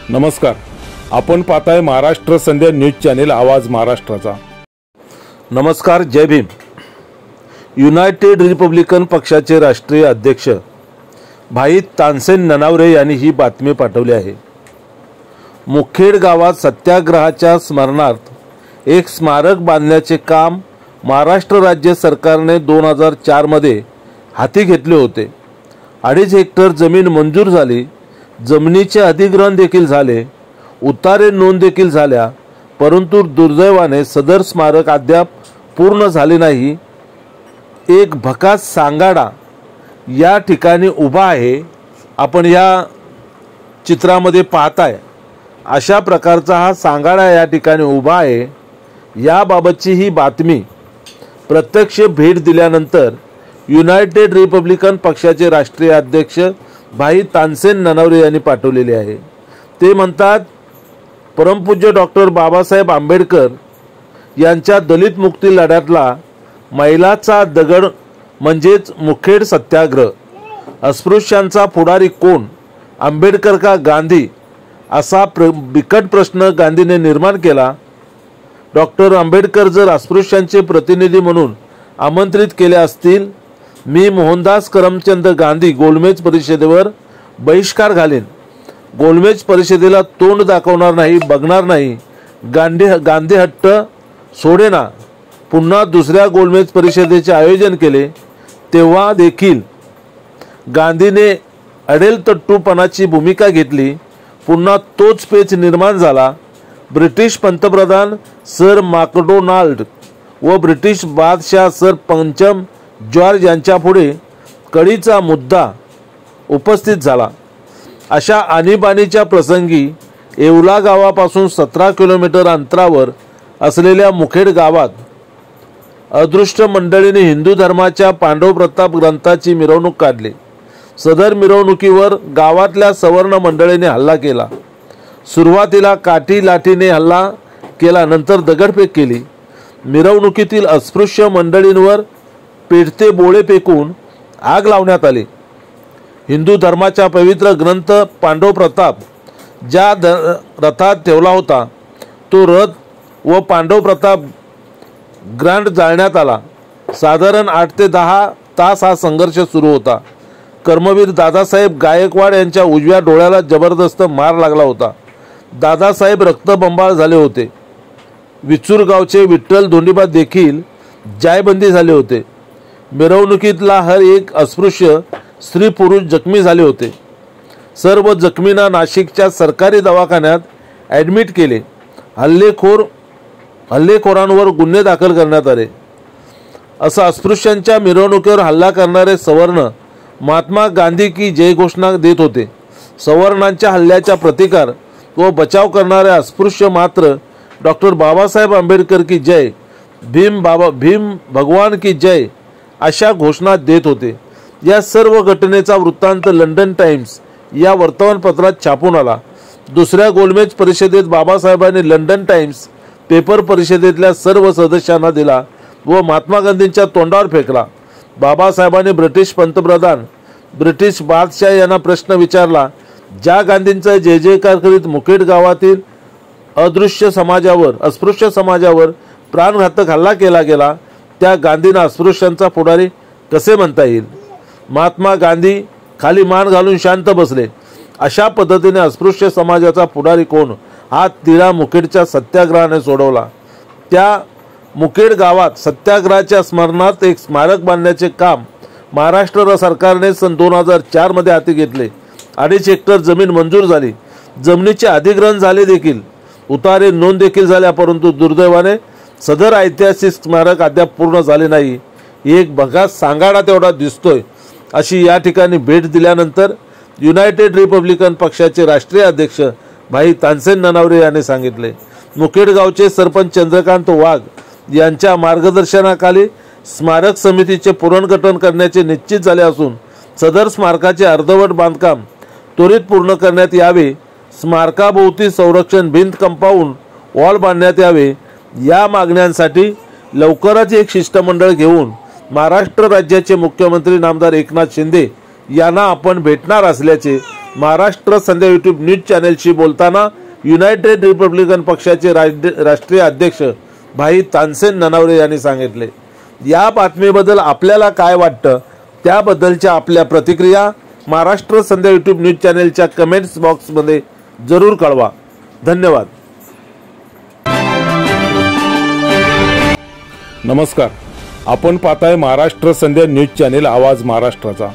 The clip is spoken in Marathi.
नमस्कार, आपण पाहताय महाराष्ट्र संध्या न्यूज चॅनेल आवाज महाराष्ट्राचा। नमस्कार, जय भीम। युनायटेड रिपब्लिकन पक्षाचे राष्ट्रीय अध्यक्ष भाई तानसेन ननावरे यांनी ही बातमी पाठवली आहे। मुखेड गावात सत्याग्रहाच्या स्मरणार्थ एक स्मारक बांधण्याचे काम महाराष्ट्र राज्य सरकारने 2004 मध्ये हाती घेतले होते। 2.5 हेक्टर जमीन मंजूर झाली, जमिनीचे अधिग्रहण देखील झाले, उतारे नोंद देखील झाल्या, परंतु दुर्दैवाने सदर स्मारक अद्याप पूर्ण झाले नाही। एक भकास सांगाडा या ठिकाणी उभा आहे। आपण या चित्रामध्ये पाहताय अशा प्रकारचा हा सांगाडा या ठिकाणी उभा आहे। याबाबतची ही बातमी प्रत्यक्ष भेट दिल्यानंतर युनायटेड रिपब्लिकन पक्षाचे राष्ट्रीय अध्यक्ष भाई तानसेन ननावरे यांनी पाठवलेले आहे। ते म्हणतात, परमपूज्य डॉक्टर बाबासाहेब आंबेडकर यांच्या दलित मुक्ती लढ्यातला मैलाचा दगड म्हणजेच मुखेड सत्याग्रह। अस्पृश्यांचा पुढारी कोण, आंबेडकर का गांधी, असा बिकट प्रश्न गांधीने निर्माण केला। डॉक्टर आंबेडकर जर अस्पृश्यांचे प्रतिनिधी म्हणून आमंत्रित केले असतील, मी मोहनदास करमचंद गांधी गोलमेज परिषदेवर बहिष्कार घालेन, गोलमेज परिषदेला तोंड दाखवणार नाही, बघणार नाही। गांधी हट्ट सोडेना। पुन्हा दुसऱ्या गोलमेज परिषदेचे आयोजन केले, तेव्हा देखील गांधीने अडेलतट्टूपणाची भूमिका घेतली। पुन्हा तोच पेच निर्माण झाला। ब्रिटिश पंतप्रधान सर मॅकडोनाल्ड व ब्रिटिश बादशाह सर पंचम जॉर्ज यांच्यापुढे कळीचा मुद्दा उपस्थित झाला। अशा आणीबाणीच्या प्रसंगी येवला गावापासून 17 किलोमीटर अंतरावर असलेल्या मुखेड गावात अदृष्ट मंडळीने हिंदू धर्माच्या पांडव प्रताप ग्रंथाची मिरवणूक काढली। सदर मिरवणुकीवर गावातल्या सवर्ण मंडळीने हल्ला केला। सुरुवातीला काठी लाठीने हल्ला केला, नंतर दगडफेक केली। मिरवणुकीतील अस्पृश्य मंडळींवर पेटते बोळे फेकून आग लावण्यात आली। हिंदू धर्माचा पवित्र ग्रंथ पांडव प्रताप ज्या रथात ठेवला होता, तो रथ व पांडव प्रताप ग्रँड जाळण्यात आला। साधारण 8 ते 10 तास हा संघर्ष सुरू होता। कर्मवीर दादासाहेब गायकवाड यांच्या उजव्या डोळ्याला जबरदस्त मार लागला होता। दादासाहेब रक्तबंबाळ झाले होते। विचूर गावचे विठ्ठल धोंडीबा देखील जायबंदी झाले होते। मिरवणुकीतला हर एक अस्पृश्य स्त्री पुरुष जखमी झाले होते। सर्व जखमींना नाशिकच्या सरकारी दवाखान्यात ॲडमिट केले। हल्लेखोरांवर गुन्हे दाखल करण्यात आले। असं अस्पृश्यांच्या मिरवणुकीवर हल्ला करणारे सवर्ण महात्मा गांधी की जय घोषणा देत होते। सवर्णांच्या हल्ल्याचा प्रतिकार व बचाव करणारे अस्पृश्य मात्र डॉक्टर बाबासाहेब आंबेडकर की जय, भीम भगवान की जय अशा घोषणा देत होते। या सर्व घटनेचा वृत्तांत लंडन टाइम्स या वर्तमानपत्रात छापून आला। दुसऱ्या गोलमेज परिषदेत बाबासाहेबांनी लंडन टाइम्स पेपर परिषदेतल्या सर्व सदस्यांना दिला व महात्मा गांधींच्या तोंडावर फेकला। बाबासाहेबांनी ब्रिटिश पंतप्रधान ब्रिटिश बादशाह यांना प्रश्न विचारला, ज्या गांधींचा जय जयकार करीत मुखेड गावातील अस्पृश्य समाजावर प्राणघातक हल्ला केला गेला, त्या गांधींना अस्पृश्यांचा पुढारी कसे म्हणता येईल? महात्मा गांधी खाली मान घालून शांत बसले। अशा पद्धतीने अस्पृश्य समाजाचा पुढारी कोण हा तिढा मुखेडच्या सत्याग्रहाने सोडवला। त्या मुखेड गावात सत्याग्रहाच्या स्मरणार्थ एक स्मारक बांधण्याचे काम महाराष्ट्र सरकारने सन 2004 मध्ये हाती घेतले। 2.5 हेक्टर जमीन मंजूर झाली, जमिनीचे अधिग्रहण झाले देखील, उतारे नोंद देखील झाल्या, परंतु दुर्दैवाने सदर ऐतिहासिक स्मारक अद्याप पूर्ण झाले नाही। एक भकास सांगाडा तेवढा दिसतोय, अशी या ठिकाणी भेट दिल्यानंतर युनायटेड रिपब्लिकन पक्षाचे राष्ट्रीय अध्यक्ष भाई तानसेन ननावरे यांनी सांगितले। मुखेड गावचे सरपंच चंद्रकांत वाघ यांच्या मार्गदर्शनाखाली स्मारक समितीचे पुनर्गठन करण्याचे निश्चित झाले असून सदर स्मारकाचे अर्धवट बांधकाम त्वरित पूर्ण करण्यात यावे। स्मारकाभोवती संरक्षण भिंत कंपाऊंड वॉल बांधण्यात यावे। या मागण्यांसाठी लवकरच एक शिष्टमंडळ घेऊन महाराष्ट्र राज्याचे मुख्यमंत्री नामदार एकनाथ शिंदे यांना आपण भेटणार असल्याचे महाराष्ट्र संध्या यूट्यूब न्यूज चॅनलशी बोलताना युनायटेड रिपब्लिकन पक्षाचे राष्ट्रीय अध्यक्ष भाई तानसेन ननावरे यांनी सांगितले। या बातमीबद्दल आपल्याला काय वाटतं त्याबद्दलच्या आपल्या प्रतिक्रिया महाराष्ट्र संध्या यूट्यूब न्यूज चॅनलच्या कमेंट्स बॉक्समध्ये जरूर कळवा। धन्यवाद। नमस्कार, आपण पाहताय महाराष्ट्र संध्या न्यूज चॅनेल आवाज महाराष्ट्राचा।